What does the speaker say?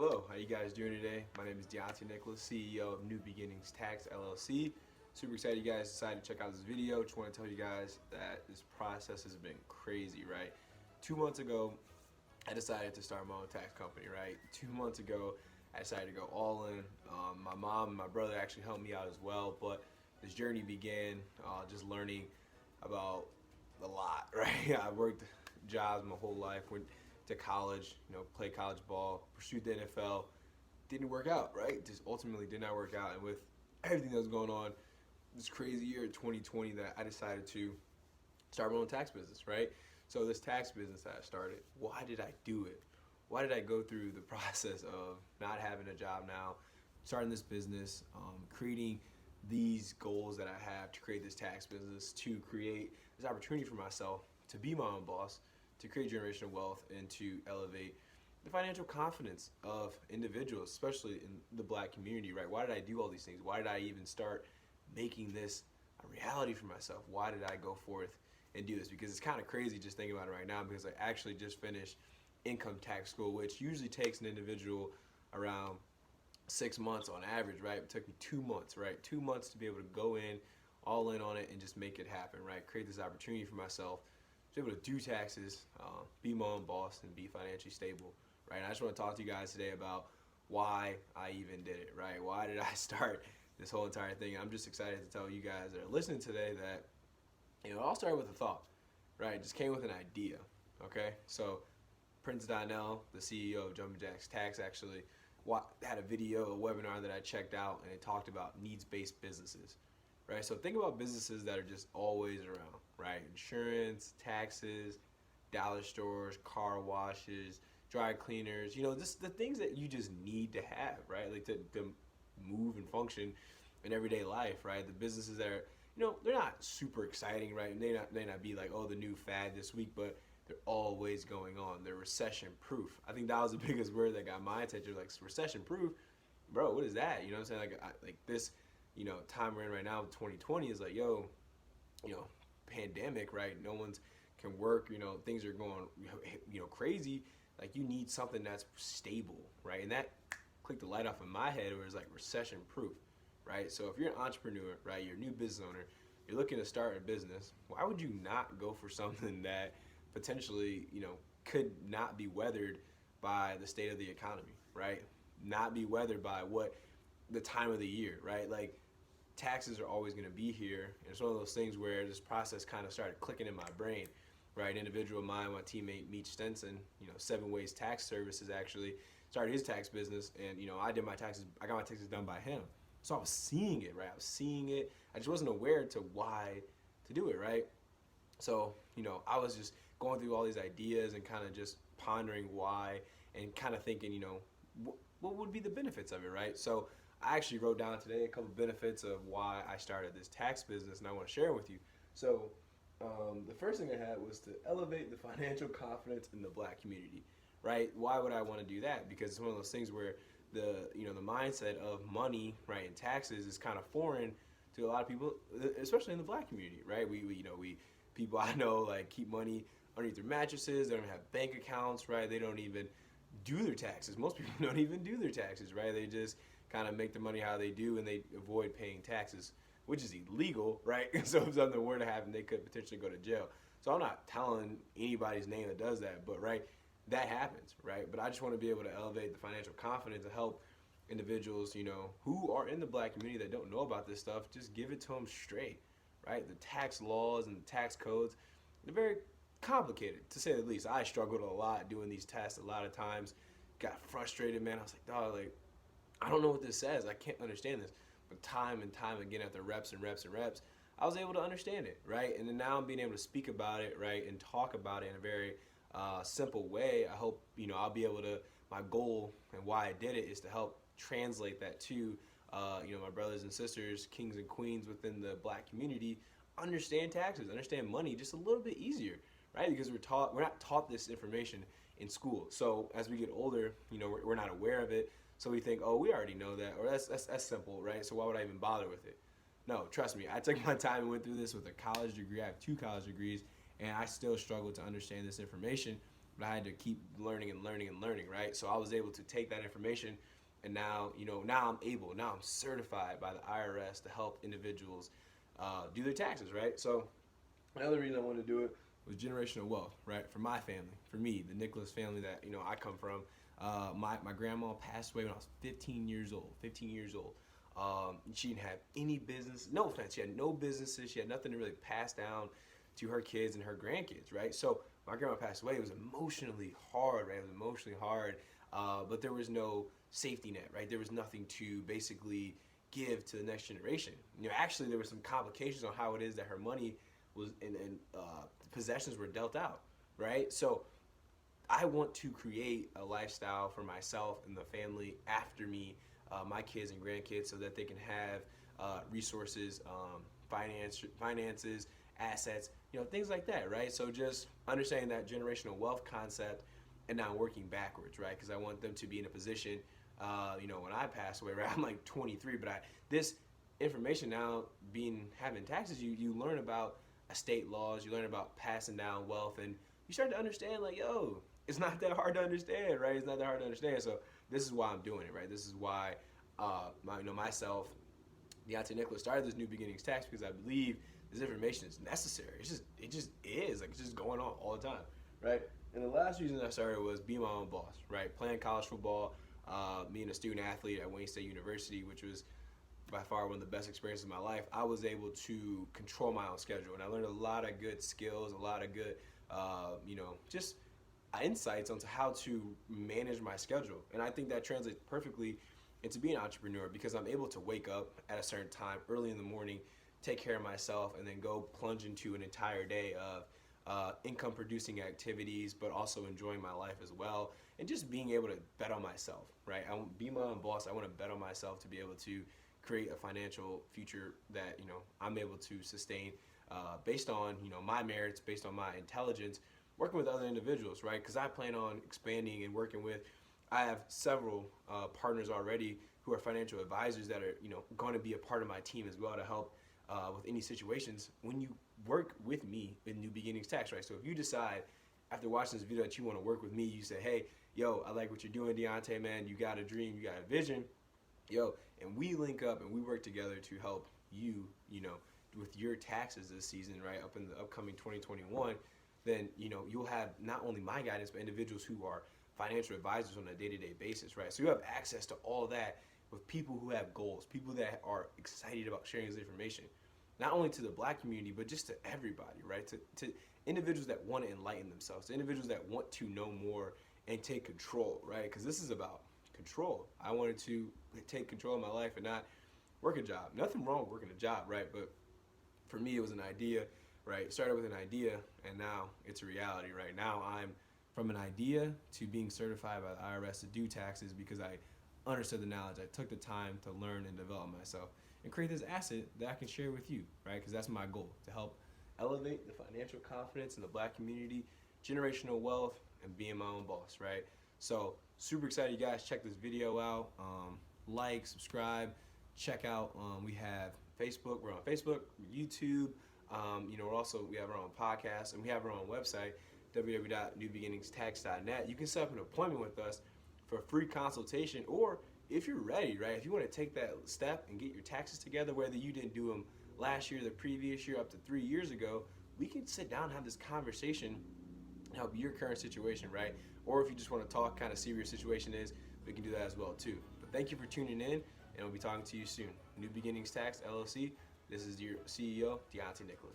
Hello, how you guys doing today? My name is Deontay Nicholas, CEO of New Beginnings Tax LLC. Super excited you guys decided to check out this video. Just want to tell you guys that this process has been crazy, right? 2 months ago, I decided to start my own tax company, right? 2 months ago, I decided to go all in. My mom and my brother actually helped me out as well, but this journey began just learning about a lot, right? I worked jobs my whole life, went to college, played college ball, pursued the NFL. Didn't work out, right? Just ultimately did not work out. And with everything that was going on, this crazy year 2020, that I decided to start my own tax business, right? So this tax business that I started, why did I do it? Why did I go through the process of not having a job now, starting this business, creating these goals that I have to create this tax business, to create this opportunity for myself to be my own boss, to create generational wealth, and to elevate the financial confidence of individuals, especially in the black community, right? Why did I do all these things? Why did I even start making this a reality for myself? Why did I go forth and do this? Because it's kind of crazy just thinking about it right now, because I actually just finished income tax school, which usually takes an individual around 6 months on average, right? It took me 2 months, right? 2 months to be able to go in, all in on it, and just make it happen, right? Create this opportunity for myself to be able to do taxes, be my own boss, and be financially stable, right? And I just want to talk to you guys today about why I even did it, right? Why did I start this whole entire thing? I'm just excited to tell you guys that are listening today that, it all started with a thought, right? It just came with an idea, okay? So Prince Donnell, the CEO of Jumping Jacks Tax, actually had a video, a webinar that I checked out, and it talked about needs-based businesses, right? So think about businesses that are just always around, right? Insurance, taxes, dollar stores, car washes, dry cleaners, just the things that you just need to have, right? Like to move and function in everyday life, right? The businesses that are, they're not super exciting, right? They not be like, oh, the new fad this week, but they're always going on. They're recession proof. I think that was the biggest word that got my attention. Like, recession proof, bro. What is that? You know what I'm saying? Like this, time we're in right now, 2020 is like, yo, pandemic, right? No one's can work. Things are going, crazy. Like, you need something that's stable, right? And that clicked the light off in my head, where it's like recession proof, right? So if you're an entrepreneur, right, you're a new business owner, you're looking to start a business, why would you not go for something that potentially, could not be weathered by the state of the economy, right? Not be weathered by what the time of the year, right? Like, taxes are always going to be here. And it's one of those things where this process kind of started clicking in my brain, right? An individual of mine, my teammate Meech Stenson, 7 Ways Tax Services, actually started his tax business, and I did my taxes. I got my taxes done by him, so I was seeing it, right? I was seeing it. I just wasn't aware to why to do it, right? So I was just going through all these ideas and kind of just pondering why, and kind of thinking, what would be the benefits of it, right? So I actually wrote down today a couple benefits of why I started this tax business, and I want to share with you. So the first thing I had was to elevate the financial confidence in the black community, right? Why would I want to do that? Because it's one of those things where the mindset of money, right, and taxes is kind of foreign to a lot of people, especially in the black community, right? We people I know, like, keep money underneath their mattresses. They don't have bank accounts, right? They don't even do their taxes. Most people don't even do their taxes, right? They just kind of make the money how they do, and they avoid paying taxes, which is illegal, right? So if something were to happen, they could potentially go to jail. So I'm not telling anybody's name that does that, but right, that happens, right? But I just want to be able to elevate the financial confidence to help individuals, who are in the black community that don't know about this stuff. Just give it to them straight, right? The tax laws and the tax codes, they're very complicated, to say the least. I struggled a lot doing these tests a lot of times, got frustrated, man. I was like, dog, like, I don't know what this says. I can't understand this. But time and time again, after reps and reps and reps, I was able to understand it, right? And then now I'm being able to speak about it, right, and talk about it in a very simple way. I hope, I'll be able to, my goal and why I did it is to help translate that to, my brothers and sisters, kings and queens within the black community, understand taxes, understand money just a little bit easier, right? Because we're not taught this information in school. So as we get older, we're not aware of it. So we think, oh, we already know that, or that's simple, right? So why would I even bother with it? No, trust me, I took my time and went through this with a college degree. I have 2 college degrees, and I still struggle to understand this information but I had to keep learning and learning and learning, right? So I was able to take that information, and now, now I'm certified by the IRS to help individuals do their taxes, right? So another reason I wanted to do it was generational wealth, right? For my family, for me, the Nicholas family that I come from. My grandma passed away when I was 15 years old. 15 years old. She didn't have any business. No offense, she had no businesses. She had nothing to really pass down to her kids and her grandkids, right? So my grandma passed away. It was emotionally hard, right? It was emotionally hard, but there was no safety net, right? There was nothing to basically give to the next generation. Actually, there were some complications on how it is that her money was and possessions were dealt out, right? So I want to create a lifestyle for myself and the family after me, my kids and grandkids, so that they can have resources, finances, assets, things like that, right? So just understanding that generational wealth concept and now working backwards, right? Because I want them to be in a position, when I pass away, right? I'm like 23, but this information now having taxes, you learn about estate laws, you learn about passing down wealth, and you start to understand like, yo, it's not that hard to understand, right? It's not that hard to understand. So this is why I'm doing it, right? This is why myself, Deontay Nicholas, started this New Beginnings Tax, because I believe this information is necessary. It just is. Like, it's just going on all the time, right? And the last reason I started was be my own boss, right? Playing college football, being a student athlete at Wayne State University, which was by far one of the best experiences of my life. I was able to control my own schedule, and I learned a lot of good skills, a lot of good, just insights onto how to manage my schedule. And I think that translates perfectly into being an entrepreneur, because I'm able to wake up at a certain time early in the morning, take care of myself, and then go plunge into an entire day of income producing activities, but also enjoying my life as well, and just being able to bet on myself, right? I want to be my own boss. I want to bet on myself to be able to create a financial future that I'm able to sustain based on my merits, based on my intelligence, working with other individuals, right? Because I plan on expanding and working with. I have several partners already who are financial advisors that are going to be a part of my team as well to help with any situations when you work with me in New Beginnings Tax, right? So if you decide after watching this video that you want to work with me, you say, hey, yo, I like what you're doing, Deontay, man. You got a dream, you got a vision, yo, and we link up and we work together to help you, with your taxes this season, right, up in the upcoming 2021, then, you'll have not only my guidance, but individuals who are financial advisors on a day-to-day basis, right? So you have access to all that with people who have goals, people that are excited about sharing this information, not only to the Black community, but just to everybody, right? To individuals that want to enlighten themselves, to individuals that want to know more and take control, right? Because this is about control. I wanted to take control of my life and not work a job. Nothing wrong with working a job, right? But for me, it was an idea, right? It started with an idea, and now it's a reality, right? Now I'm from an idea to being certified by the IRS to do taxes because I understood the knowledge. I took the time to learn and develop myself and create this asset that I can share with you, right? Because that's my goal, to help elevate the financial confidence in the Black community, generational wealth, and being my own boss, right? So super excited you guys check this video out. Like, subscribe, check out, we have Facebook, we're on Facebook, YouTube, we have our own podcast, and we have our own website, www.newbeginningstax.net. You can set up an appointment with us for a free consultation, or if you're ready, right, if you want to take that step and get your taxes together, whether you didn't do them last year, the previous year, up to 3 years ago, we can sit down and have this conversation and help your current situation, right? Or if you just want to talk, kind of see where your situation is, we can do that as well too. But thank you for tuning in, and I'll be talking to you soon. New Beginnings Tax, LLC. This is your CEO, Deontay Nicholas.